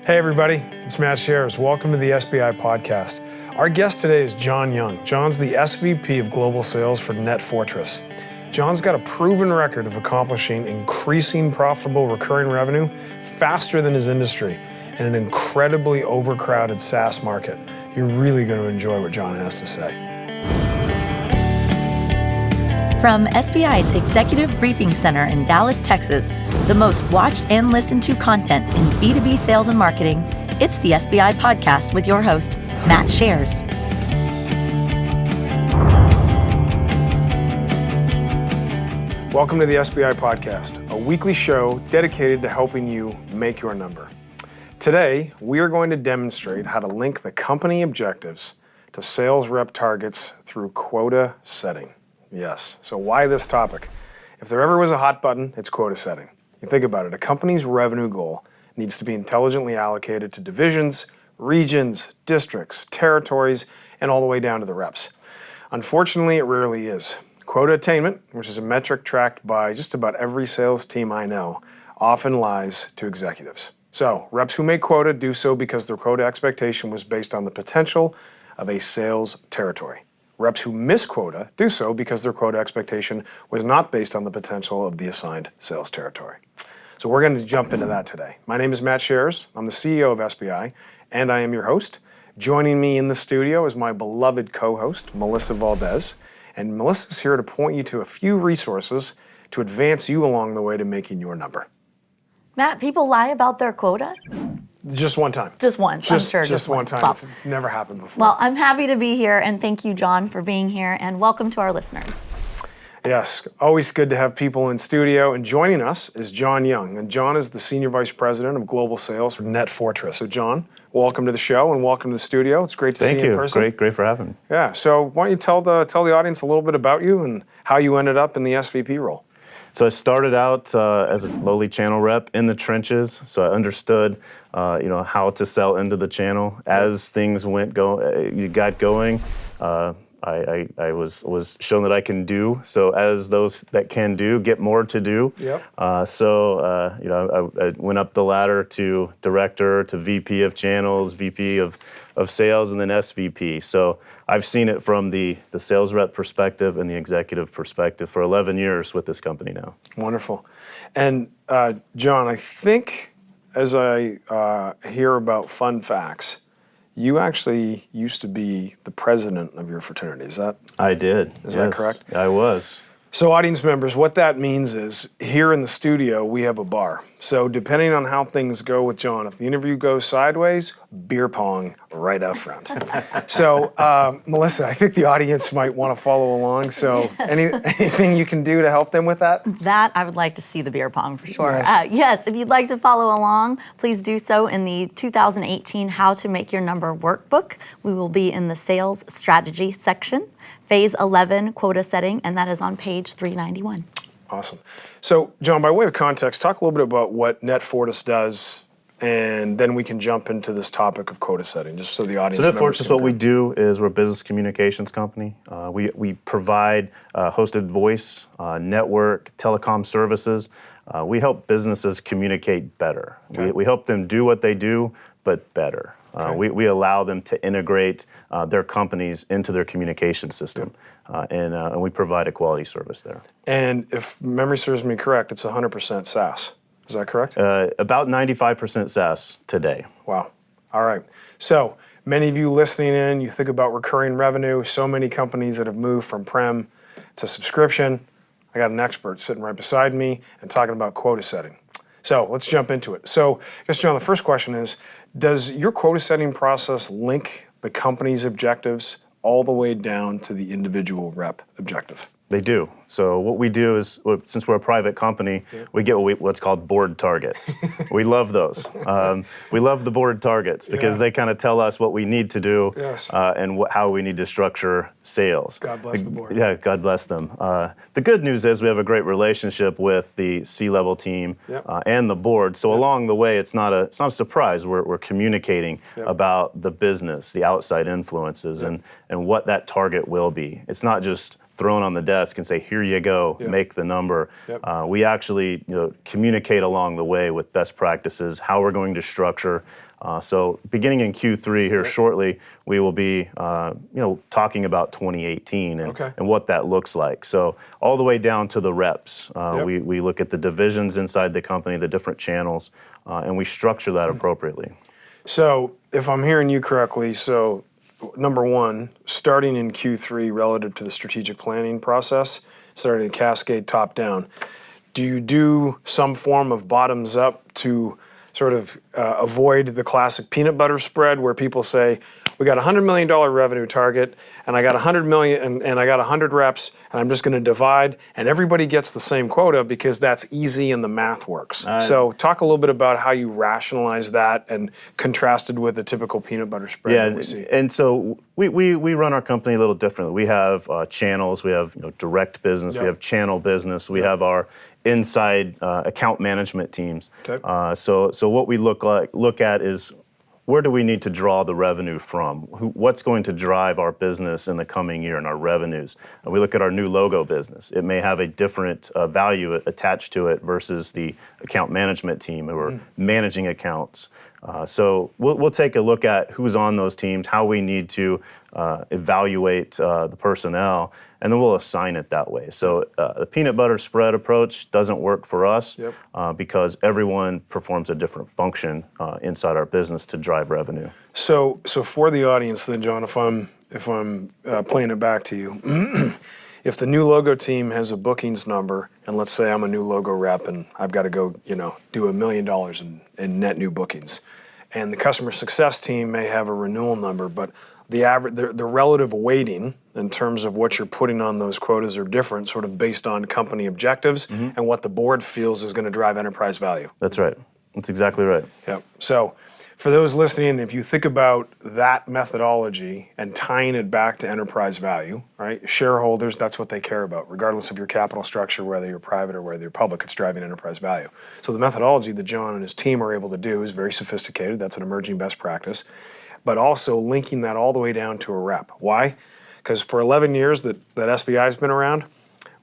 Hey everybody, it's Matt Sharrers. Welcome to the SBI podcast. Our guest today is John Young. John's the SVP of Global Sales for NetFortris. John's got a proven record of accomplishing increasing profitable recurring revenue faster than his industry in an incredibly overcrowded SaaS market. You're really going to enjoy what John has to say. From SBI's Executive Briefing Center in Dallas, Texas, the most watched and listened to content in B2B sales and marketing, it's the SBI podcast with your host, Matt Sharrers. Welcome to the SBI podcast, a weekly show dedicated to helping you make your number. Today, we are going to demonstrate how to link the company objectives to sales rep targets through quota setting. Yes, so why this topic? If there ever was a hot button, it's quota setting. You think about it, a company's revenue goal needs to be intelligently allocated to divisions, regions, districts, territories, and all the way down to the reps. Unfortunately, it rarely is. Quota attainment, which is a metric tracked by just about every sales team I know, often lies to executives. So, reps who make quota do so because their quota expectation was based on the potential of a sales territory. Reps who miss quota do so because their quota expectation was not based on the potential of the assigned sales territory. So we're going to jump into that today. My name is Matt Sharrers. I'm the CEO of SBI, and I am your host. Joining me in the studio is my beloved co-host, Melissa Valdez. And Melissa's here to point you to a few resources to advance you along the way to making your number. Matt, people lie about their quota? Just one time. Just once, I'm sure. Just one time. Well, it's never happened before. Well, I'm happy to be here, and thank you, John, for being here, and welcome to our listeners. Yes, always good to have people in studio. And joining us is John Young. And John is the Senior Vice President of Global Sales for NetFortris. So John, welcome to the show and welcome to the studio. It's great to see you in person. Thank you. Great for having me. Yeah, so why don't you tell the audience a little bit about you and how you ended up in the SVP role? So I started out as a lowly channel rep in the trenches. So I understood, how to sell into the channel as things got going. I was shown that I can do. So as those that can do get more to do. Yep. I went up the ladder to director, to VP of channels, VP of sales, and then SVP. So I've seen it from the sales rep perspective and the executive perspective for 11 years with this company now. Wonderful. And John, I think as I hear about fun facts, you actually used to be the president of your fraternity. Is that? I did. Is that correct? I was. So audience members, what that means is here in the studio, we have a bar. So depending on how things go with John, if the interview goes sideways, beer pong right out front. So Melissa, I think the audience might want to follow along. So anything you can do to help them with that? That, I would like to see the beer pong for sure. Yes. Yes, if you'd like to follow along, please do so in the 2018 How to Make Your Number workbook. We will be in the sales strategy section. Phase 11, quota setting, and that is on page 391. Awesome. So, John, by way of context, talk a little bit about what NetFortris does, and then we can jump into this topic of quota setting, just so the audience So members NetFortris, can what we do is we're a business communications company. We provide hosted voice, network, telecom services. We help businesses communicate better. Okay. We help them do what they do, but better. Okay. We allow them to integrate their companies into their communication system, and we provide a quality service there. And if memory serves me correct, it's 100% SaaS. Is that correct? About 95% SaaS today. Wow. All right. So many of you listening in, you think about recurring revenue, so many companies that have moved from prem to subscription. I got an expert sitting right beside me and talking about quota setting. So let's jump into it. So I guess, John, the first question is, does your quota setting process link the company's objectives all the way down to the individual rep objective? They do. So what we do is, since we're a private company, we get what's called board targets. We love those. We love the board targets because they kind of tell us what we need to do and how we need to structure sales. God bless the board. Yeah, God bless them. The good news is we have a great relationship with the C-level team and the board. So along the way, it's not a surprise. We're communicating about the business, the outside influences, and what that target will be. It's not just thrown on the desk and say, here you go, make the number. We actually communicate along the way with best practices, how we're going to structure. So beginning in Q3 here shortly, we will be talking about 2018 and what that looks like. So all the way down to the reps. We look at the divisions inside the company, the different channels, and we structure that appropriately. So if I'm hearing you correctly, so number one, starting in Q3 relative to the strategic planning process, starting to cascade top down, do you do some form of bottoms up to sort of avoid the classic peanut butter spread where people say, we got a $100 million revenue target, and I got 100 million, and I got 100 reps, and I'm just going to divide, and everybody gets the same quota because that's easy and the math works. So talk a little bit about how you rationalize that and contrasted with the typical peanut butter spread that we see. And so we run our company a little differently. We have channels, we have direct business, we have channel business, we have our inside account management teams. So what we look at is, where do we need to draw the revenue from? What's going to drive our business in the coming year and our revenues? And we look at our new logo business. It may have a different value attached to it versus the account management team who are managing accounts. So we'll take a look at who's on those teams, how we need to evaluate the personnel, and then we'll assign it that way. So the peanut butter spread approach doesn't work for us because everyone performs a different function inside our business to drive revenue. So for the audience then, John, if I'm playing it back to you, if the new logo team has a bookings number, and let's say I'm a new logo rep and I've got to go, do $1 million in net new bookings, and the customer success team may have a renewal number, but the relative weighting in terms of what you're putting on those quotas are different, sort of based on company objectives and what the board feels is going to drive enterprise value. That's right. That's exactly right. Yep. So for those listening, if you think about that methodology and tying it back to enterprise value, right? Shareholders, that's what they care about, regardless of your capital structure, whether you're private or whether you're public, it's driving enterprise value. So the methodology that John and his team are able to do is very sophisticated. That's an emerging best practice. But also linking that all the way down to a rep. Why? Because for 11 years that SBI's been around,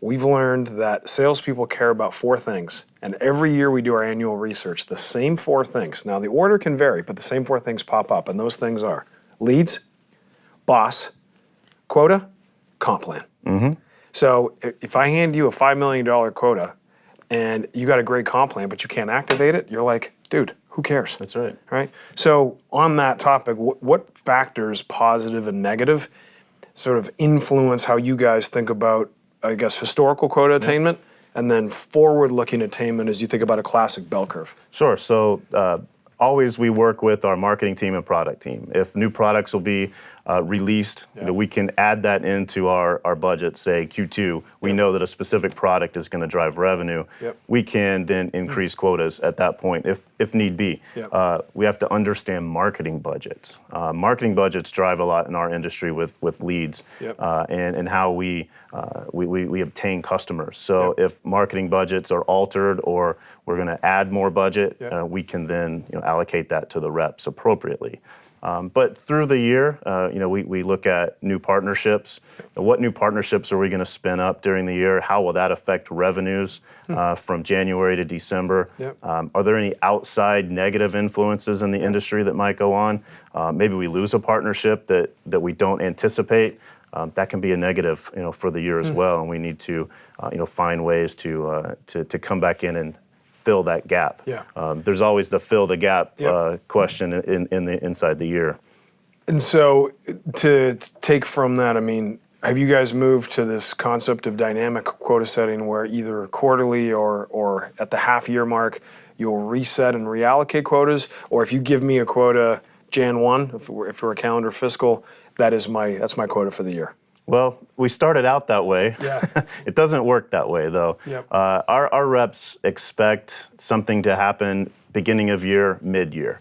we've learned that salespeople care about 4 things. And every year we do our annual research, the same 4 things. Now the order can vary, but the same 4 things pop up. And those things are leads, boss, quota, comp plan. So if I hand you a $5 million quota and you got a great comp plan, but you can't activate it, you're like, dude, who cares? That's right. Right? So on that topic, what factors, positive and negative, sort of influence how you guys think about, I guess, historical quota attainment and then forward-looking attainment as you think about a classic bell curve? Sure. So always we work with our marketing team and product team. If new products will be released, we can add that into our budget, say Q2. We know that a specific product is going to drive revenue. We can then increase quotas at that point if need be. We have to understand marketing budgets. Marketing budgets drive a lot in our industry with leads and how we obtain customers. So if marketing budgets are altered or we're going to add more budget, we can then allocate that to the reps appropriately. But through the year, we look at new partnerships. What new partnerships are we going to spin up during the year? How will that affect revenues from January to December? Are there any outside negative influences in the industry that might go on? Maybe we lose a partnership that we don't anticipate. That can be a negative, for the year as well, and we need to, find ways to come back in and fill that gap. There's always the fill the gap question inside the year. And so to take from that, I mean, have you guys moved to this concept of dynamic quota setting where either quarterly or at the half year mark, you'll reset and reallocate quotas? Or if you give me a quota Jan 1, if we're a calendar fiscal, that's my quota for the year? Well, we started out that way. It doesn't work that way, though. Our reps expect something to happen beginning of year, mid-year.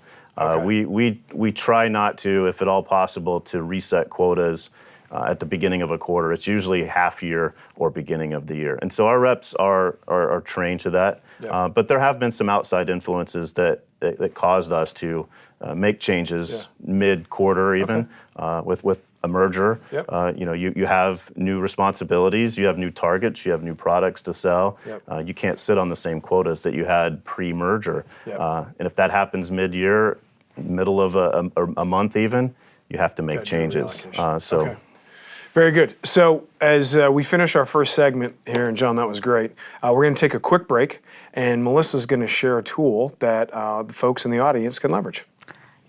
We try not to, if at all possible, to reset quotas at the beginning of a quarter. It's usually half year or beginning of the year. And so our reps are trained to that. But there have been some outside influences that caused us to make changes mid-quarter even with a merger. Yep. You have new responsibilities, you have new targets, you have new products to sell. Yep. You can't sit on the same quotas that you had pre-merger. Yep. And if that happens mid-year, middle of a month even, you have to make Gotta do a changes. reallocation. Okay. Very good. So as we finish our first segment here, and John, that was great, we're going to take a quick break, and Melissa's going to share a tool that the folks in the audience can leverage.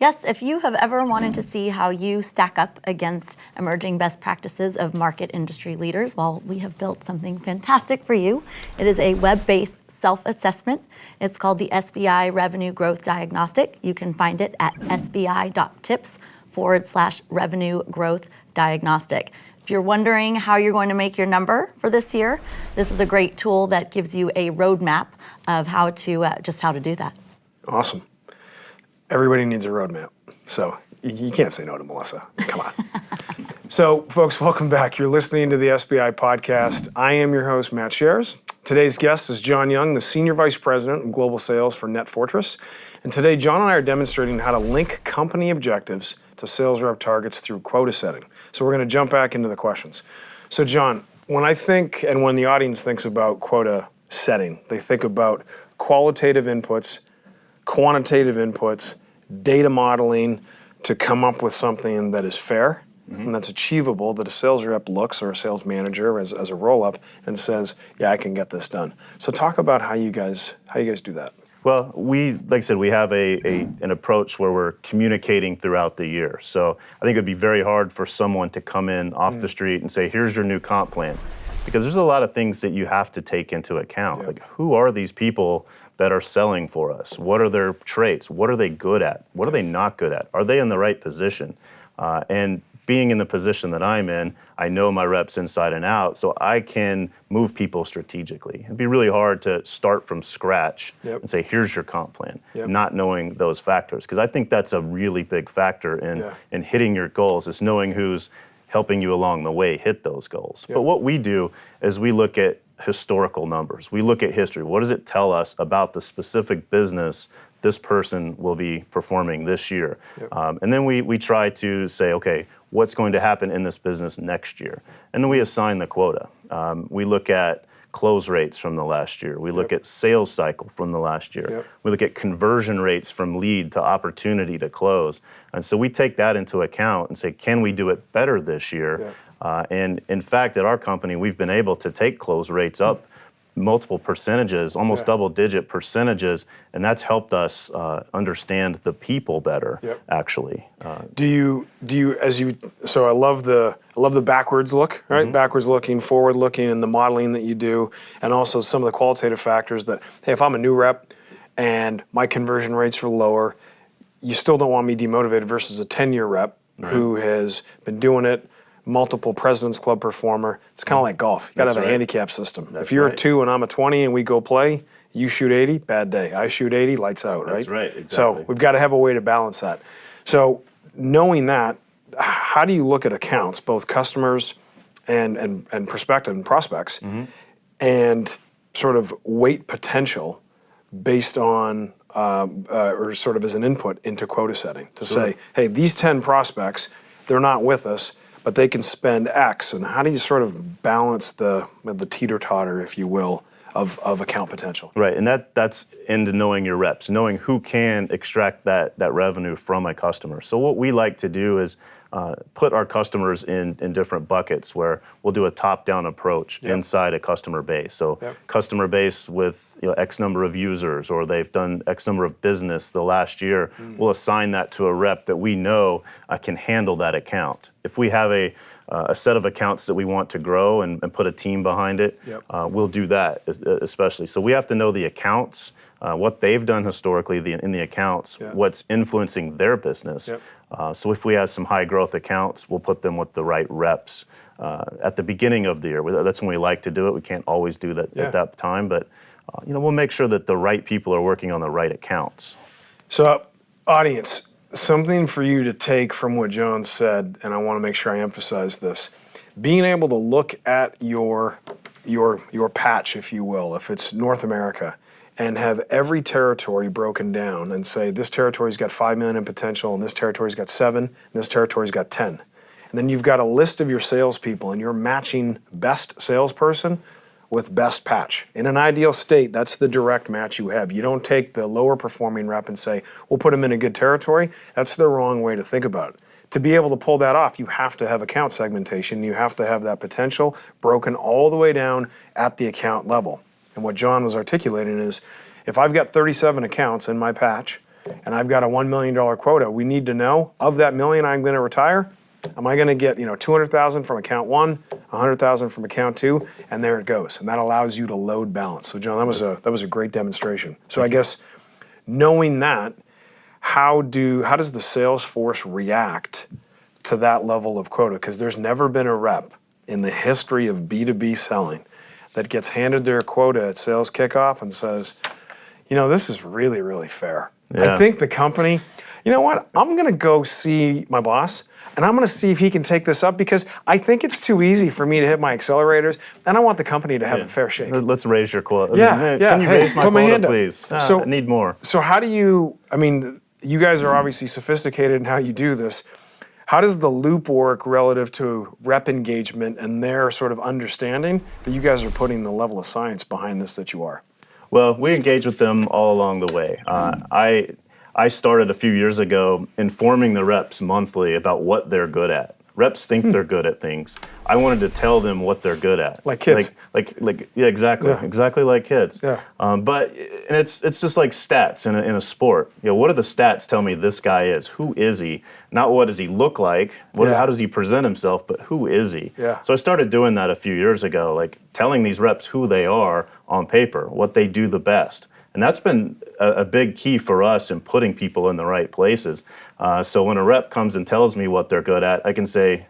Yes, if you have ever wanted to see how you stack up against emerging best practices of market industry leaders, well, we have built something fantastic for you. It is a web-based self-assessment. It's called the SBI Revenue Growth Diagnostic. You can find it at sbi.tips/revenue growth diagnostic. If you're wondering how you're going to make your number for this year, this is a great tool that gives you a roadmap of how to do that. Awesome. Everybody needs a roadmap, so you can't say no to Melissa. Come on. So, folks, welcome back. You're listening to the SBI podcast. I am your host, Matt Sharrers. Today's guest is John Young, the Senior Vice President of Global Sales for NetFortris. And today, John and I are demonstrating how to link company objectives to sales rep targets through quota setting. So we're going to jump back into the questions. So, John, when I think, and when the audience thinks about quota setting, they think about qualitative inputs, quantitative inputs, data modeling to come up with something that is fair and that's achievable, that a sales rep looks, or a sales manager as a roll-up, and says, yeah, I can get this done. So talk about how you guys do that. Well, like I said, we have an approach where we're communicating throughout the year. So I think it'd be very hard for someone to come in off the street and say, here's your new comp plan. Because there's a lot of things that you have to take into account. Yep. Like, who are these people that are selling for us? What are their traits? What are they good at? What are they not good at? Are they in the right position? And being in the position that I'm in, I know my reps inside and out, so I can move people strategically. It'd be really hard to start from scratch and say, here's your comp plan, not knowing those factors. Because I think that's a really big factor in hitting your goals, is knowing who's helping you along the way hit those goals. But what we do is we look at historical numbers. We look at history. What does it tell us about the specific business this person will be performing this year? And then we try to say, okay, what's going to happen in this business next year? And then we assign the quota. We look at close rates from the last year. We look at sales cycle from the last year. We look at conversion rates from lead to opportunity to close. And so we take that into account and say, can we do it better this year? And in fact, at our company, we've been able to take close rates up multiple percentages, almost double-digit percentages, and that's helped us understand the people better, actually. So I love the backwards look, right? Backwards looking, forward looking, and the modeling that you do, and also some of the qualitative factors that, hey, if I'm a new rep and my conversion rates are lower, you still don't want me demotivated versus a 10-year rep who has been doing it, multiple President's Club performer. It's kind of like golf. You got to have a handicap system. If you're a 2 and I'm a 20 and we go play, you shoot 80, bad day. I shoot 80, lights out, right? That's right, exactly. So we've got to have a way to balance that. So knowing that, how do you look at accounts, both customers and prospective and prospects, and sort of weight potential based on, or sort of as an input into quota setting to say, hey, these 10 prospects, they're not with us, but they can spend X. And how do you sort of balance the teeter-totter, if you will, of account potential? Right, and that's into knowing your reps, knowing who can extract that revenue from a customer. So what we like to do is put our customers in different buckets where we'll do a top-down approach inside a customer base. So customer base with X number of users, or they've done X number of business the last year, we'll assign that to a rep that we know can handle that account. If we have a set of accounts that we want to grow and put a team behind it, we'll do that especially. So we have to know the accounts, what they've done historically in the accounts, what's influencing their business. So if we have some high growth accounts, we'll put them with the right reps at the beginning of the year. That's when we like to do it. We can't always do that at that time, but we'll make sure that the right people are working on the right accounts. So audience, something for you to take from what John said, and I want to make sure I emphasize this. Being able to look at your patch, if you will, if it's North America, and have every territory broken down and say, this territory's got 5 million in potential, and this territory's got 7, and this territory's got 10. And then you've got a list of your salespeople, and you're matching best salesperson with best patch. In an ideal state, that's the direct match you have. You don't take the lower performing rep and say, we'll put them in a good territory. That's the wrong way to think about it. To be able to pull that off, you have to have account segmentation. You have to have that potential broken all the way down at the account level. And what John was articulating is, if I've got 37 accounts in my patch, and I've got a $1 million quota, we need to know, of that million I'm going to retire, am I going to get 200,000 from account 1, 100,000 from account 2, and there it goes. And that allows you to load balance. So John, that was a great demonstration. So I guess knowing that, how does the sales force react to that level of quota? Because there's never been a rep in the history of B2B selling that gets handed their quota at sales kickoff and says, this is really, really fair. Yeah. I think the company, you know what, I'm going to go see my boss, and I'm going to see if he can take this up, because I think it's too easy for me to hit my accelerators, and I want the company to have a fair shake. Let's raise your quota. Yeah. Can you raise my put my quota, hand up. please? So I need more. So how do you, you guys are obviously sophisticated in how you do this. How does the loop work relative to rep engagement and their sort of understanding that you guys are putting the level of science behind this that you are? Well, we engage with them all along the way. I started a few years ago informing the reps monthly about what they're good at. Reps think they're good at things. I wanted to tell them what they're good at. Like kids. Yeah, exactly. Yeah. Exactly like kids. Yeah. But it's just like stats in a sport. What do the stats tell me this guy is? Who is he? Not what does he look like? How does he present himself? But who is he? Yeah. So I started doing that a few years ago, like telling these reps who they are on paper, what they do the best. And that's been a big key for us in putting people in the right places. So when a rep comes and tells me what they're good at, I can say,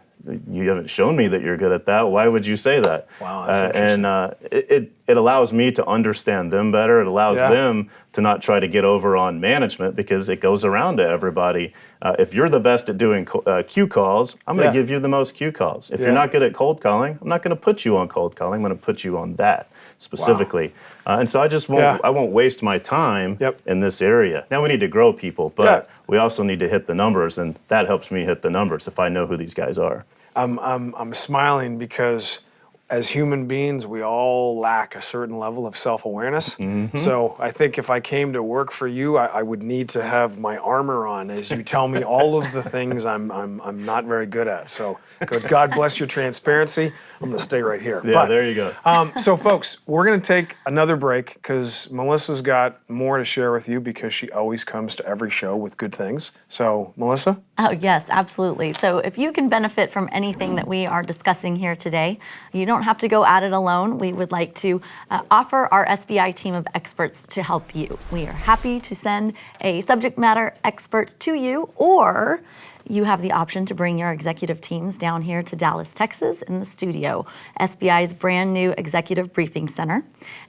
you haven't shown me that you're good at that. Why would you say that? Wow, that's interesting. And it allows me to understand them better. It allows them to not try to get over on management, because it goes around to everybody. If you're the best at doing Q calls, I'm going to give you the most Q calls. If you're not good at cold calling, I'm not going to put you on cold calling. I'm going to put you on that specifically. Wow. And so I just I won't waste my time in this area. Now we need to grow people, but we also need to hit the numbers, and that helps me hit the numbers if I know who these guys are. I'm smiling because as human beings, we all lack a certain level of self-awareness. Mm-hmm. So I think if I came to work for you, I would need to have my armor on as you tell me all of the things I'm not very good at. So God bless your transparency. I'm going to stay right here. Yeah, there you go. So folks, we're going to take another break because Melissa's got more to share with you, because she always comes to every show with good things. So Melissa? Oh, yes, absolutely. So if you can benefit from anything that we are discussing here today, you don't have to go at it alone. We would like to offer our SBI team of experts to help you. We are happy to send a subject matter expert to you, or you have the option to bring your executive teams down here to Dallas, Texas in the studio, SBI's brand new executive briefing center.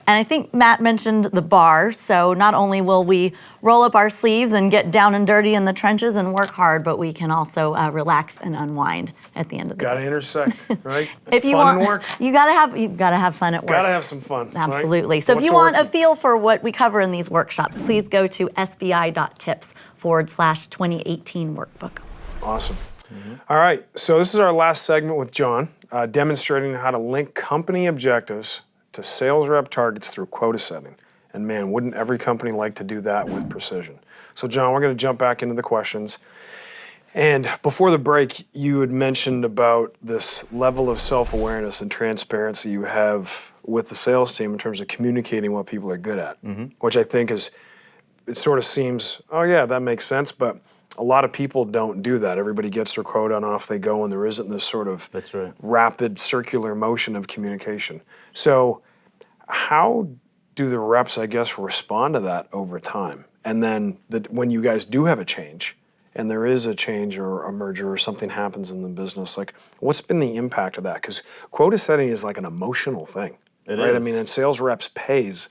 And I think Matt mentioned the bar, so not only will we roll up our sleeves and get down and dirty in the trenches and work hard, but we can also relax and unwind at the end of the day. Gotta intersect, right? If you fun want, and work. you gotta have fun at work. Gotta have some fun. Absolutely. Right? So What's if you the want a work? feel for what we cover in these workshops, please go to sbi.tips/2018 workbook. Awesome. Mm-hmm. All right, so this is our last segment with John, demonstrating how to link company objectives to sales rep targets through quota setting. And man, wouldn't every company like to do that with precision? So John, we're going to jump back into the questions. And before the break, you had mentioned about this level of self-awareness and transparency you have with the sales team in terms of communicating what people are good at, which I think it sort of seems, oh yeah, that makes sense, but a lot of people don't do that. Everybody gets their quota and off they go, and there isn't this sort of rapid circular motion of communication. So how do the reps, I guess, respond to that over time? And then when you guys do have a change, and there is a change or a merger or something happens in the business, like what's been the impact of that? Because quota setting is like an emotional thing, right? Is. I mean, and sales reps pay is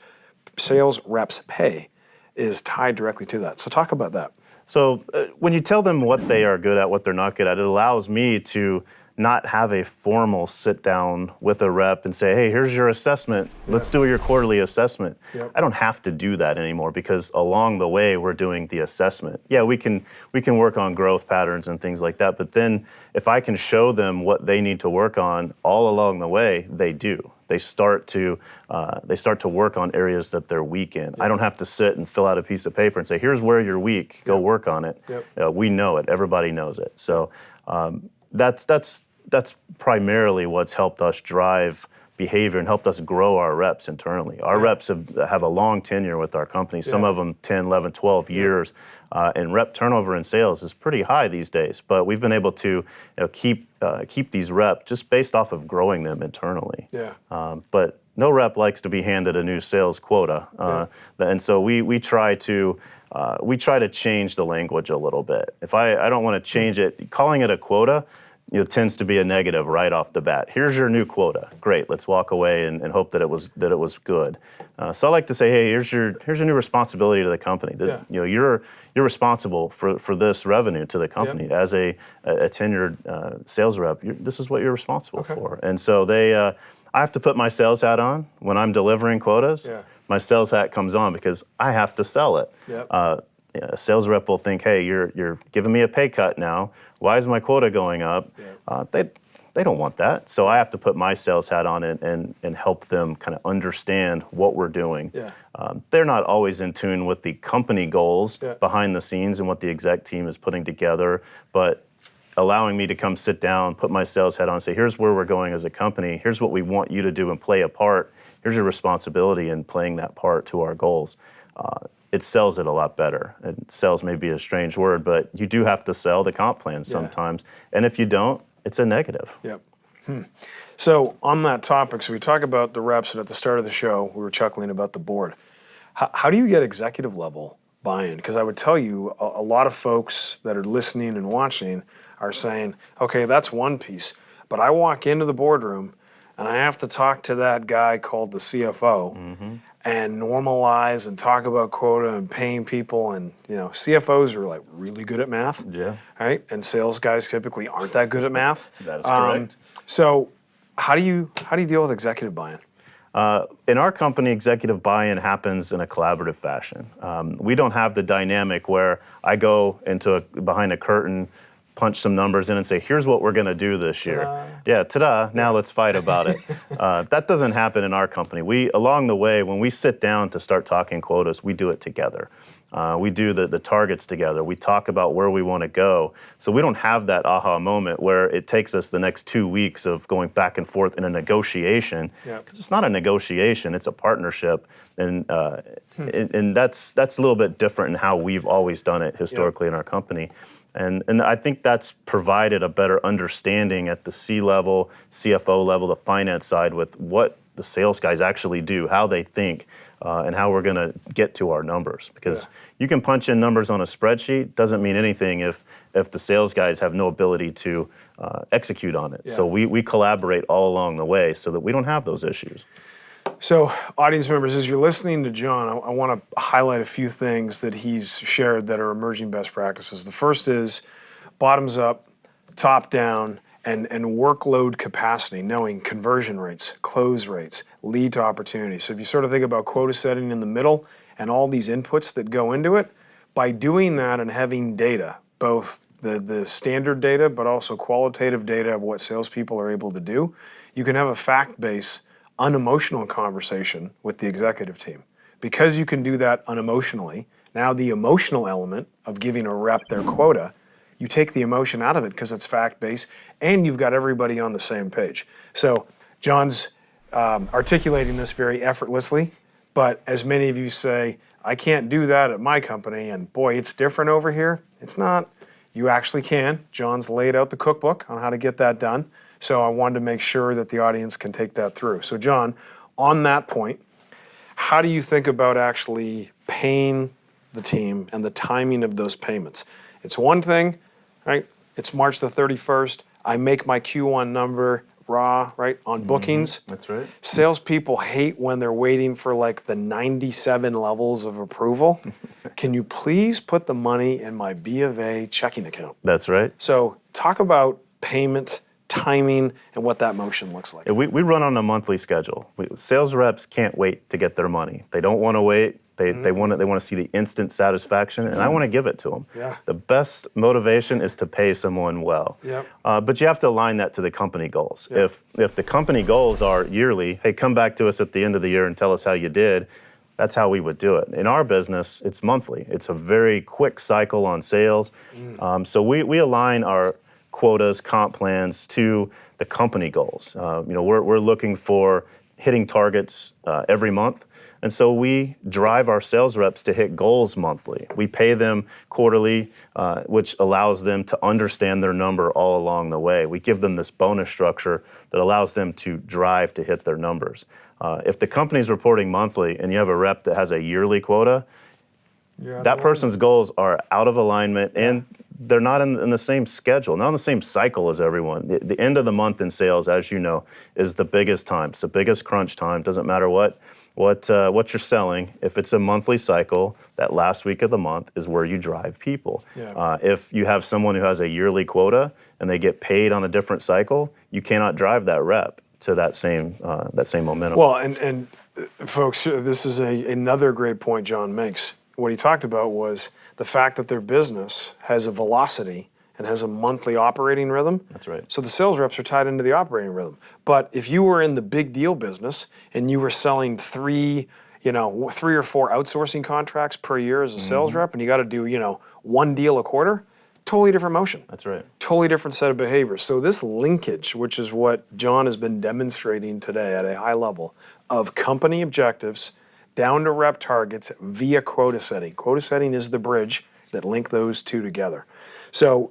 tied directly to that. So talk about that. So when you tell them what they are good at, what they're not good at, it allows me to not have a formal sit down with a rep and say, hey, here's your assessment. Let's do your quarterly assessment. Yep. I don't have to do that anymore because along the way we're doing the assessment. Yeah, we can work on growth patterns and things like that, but then if I can show them what they need to work on all along the way, they do. They start to work on areas that they're weak in. I don't have to sit and fill out a piece of paper and say, here's where you're weak, go work on it. We know it, everybody knows it. So that's primarily what's helped us drive behavior and helped us grow our reps internally. Our reps have a long tenure with our company, some of them 10, 11, 12 years, and rep turnover in sales is pretty high these days, but we've been able to keep these reps just based off of growing them internally. But no rep likes to be handed a new sales quota, and so we try to change the language a little bit. If I don't want to change it, calling it a quota, tends to be a negative right off the bat. Here's your new quota. Great, let's walk away and hope that it was good. So I like to say, hey, here's your new responsibility to the company. That you're responsible for this revenue to the company as a tenured sales rep. This is what you're responsible for. And so I have to put my sales hat on when I'm delivering quotas. My sales hat comes on because I have to sell it. A sales rep will think, hey, you're giving me a pay cut now. Why is my quota going up? They don't want that. So I have to put my sales hat on and help them kind of understand what we're doing. They're not always in tune with the company goals behind the scenes and what the exec team is putting together, but allowing me to come sit down, put my sales hat on and say, here's where we're going as a company. Here's what we want you to do and play a part. Here's your responsibility in playing that part to our goals. It sells it a lot better. And sales may be a strange word, but you do have to sell the comp plans sometimes. And if you don't, it's a negative. So on that topic, so we talk about the reps, and at the start of the show, we were chuckling about the board. How do you get executive level buy-in? Because I would tell you, a lot of folks that are listening and watching are saying, okay, that's one piece, but I walk into the boardroom and I have to talk to that guy called the CFO and normalize and talk about quota and paying people. And CFOs are like really good at math, right? And sales guys typically aren't that good at math. That is correct. So how do you deal with executive buy-in? In our company, executive buy-in happens in a collaborative fashion. We don't have the dynamic where I go behind a curtain, punch some numbers in and say, here's what we're going to do this year. Ta-da, now let's fight about it. That doesn't happen in our company. Along the way, when we sit down to start talking quotas, we do it together. We do the targets together. We talk about where we want to go. So we don't have that aha moment where it takes us the next 2 weeks of going back and forth in a negotiation. Because it's not a negotiation, it's a partnership. And that's a little bit different in how we've always done it historically in our company. And I think that's provided a better understanding at the C-level, CFO level, the finance side with what the sales guys actually do, how they think, and how we're going to get to our numbers. Because you can punch in numbers on a spreadsheet, doesn't mean anything if the sales guys have no ability to execute on it. So we collaborate all along the way so that we don't have those issues. So, audience members, as you're listening to John, I want to highlight a few things that he's shared that are emerging best practices. The first is bottoms up, top down, and workload capacity, knowing conversion rates, close rates, lead to opportunity. So if you sort of think about quota setting in the middle and all these inputs that go into it, by doing that and having data, both the standard data but also qualitative data of what salespeople are able to do, you can have a fact-based, unemotional conversation with the executive team. Because you can do that unemotionally, now the emotional element of giving a rep their quota, you take the emotion out of it because it's fact-based and you've got everybody on the same page. So John's articulating this very effortlessly, but as many of you say, I can't do that at my company, and boy, it's different over here. It's not. You actually can. John's laid out the cookbook on how to get that done. So I wanted to make sure that the audience can take that through. So John, on that point, how do you think about actually paying the team and the timing of those payments? It's one thing, right? It's March the 31st. I make my Q1 number raw, right, on bookings. That's right. Salespeople hate when they're waiting for like the 97 levels of approval. Can you please put the money in my B of A checking account? That's right. So talk about payment timing, and what that motion looks like. We run on a monthly schedule. Sales reps can't wait to get their money. They don't want to wait. They want to see the instant satisfaction, and I want to give it to them. Yeah. The best motivation is to pay someone well. Yep. But you have to align that to the company goals. Yep. If the company goals are yearly, hey, come back to us at the end of the year and tell us how you did, that's how we would do it. In our business, it's monthly. It's a very quick cycle on sales. So we align our quotas, comp plans to the company goals. We're looking for hitting targets every month. And so we drive our sales reps to hit goals monthly. We pay them quarterly, which allows them to understand their number all along the way. We give them this bonus structure that allows them to drive to hit their numbers. If the company's reporting monthly and you have a rep that has a yearly quota, that person's goals are out of alignment and they're not in the same schedule, not on the same cycle as everyone. The end of the month in sales, as you know, is the biggest time. It's the biggest crunch time. Doesn't matter what you're selling. If it's a monthly cycle, that last week of the month is where you drive people. Yeah. If you have someone who has a yearly quota and they get paid on a different cycle, you cannot drive that rep to that same momentum. Well, and folks, this is another great point John makes. What he talked about was the fact that their business has a velocity and has a monthly operating rhythm. That's right. So the sales reps are tied into the operating rhythm. But if you were in the big deal business and you were selling three or four outsourcing contracts per year as a sales rep, and you got to do, one deal a quarter, totally different motion. That's right. Totally different set of behaviors. So this linkage, which is what John has been demonstrating today at a high level, of company objectives down to rep targets via quota setting. Quota setting is the bridge that link those two together. So,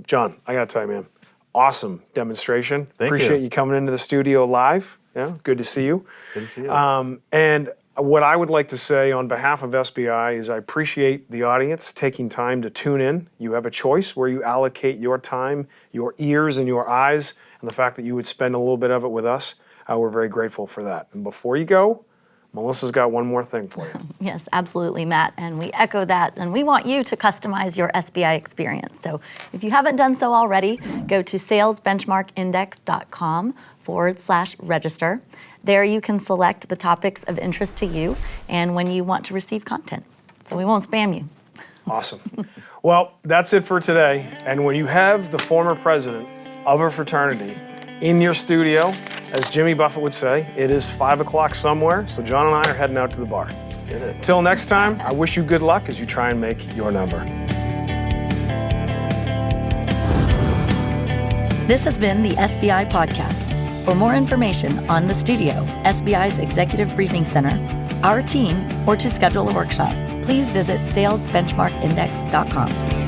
John, I got to tell you, man, awesome demonstration. Appreciate you coming into the studio live. Yeah, good to see you. Good to see you. And what I would like to say on behalf of SBI is I appreciate the audience taking time to tune in. You have a choice where you allocate your time, your ears, and your eyes, and the fact that you would spend a little bit of it with us. We're very grateful for that. And before you go, Melissa's got one more thing for you. Yes, absolutely, Matt. And we echo that. And we want you to customize your SBI experience. So if you haven't done so already, go to salesbenchmarkindex.com/register. There you can select the topics of interest to you and when you want to receive content. So we won't spam you. Awesome. Well, that's it for today. And when you have the former president of a fraternity in your studio, as Jimmy Buffett would say, it is 5 o'clock somewhere, so John and I are heading out to the bar. Get it. Till next time, I wish you good luck as you try and make your number. This has been the SBI Podcast. For more information on the studio, SBI's Executive Briefing Center, our team, or to schedule a workshop, please visit salesbenchmarkindex.com.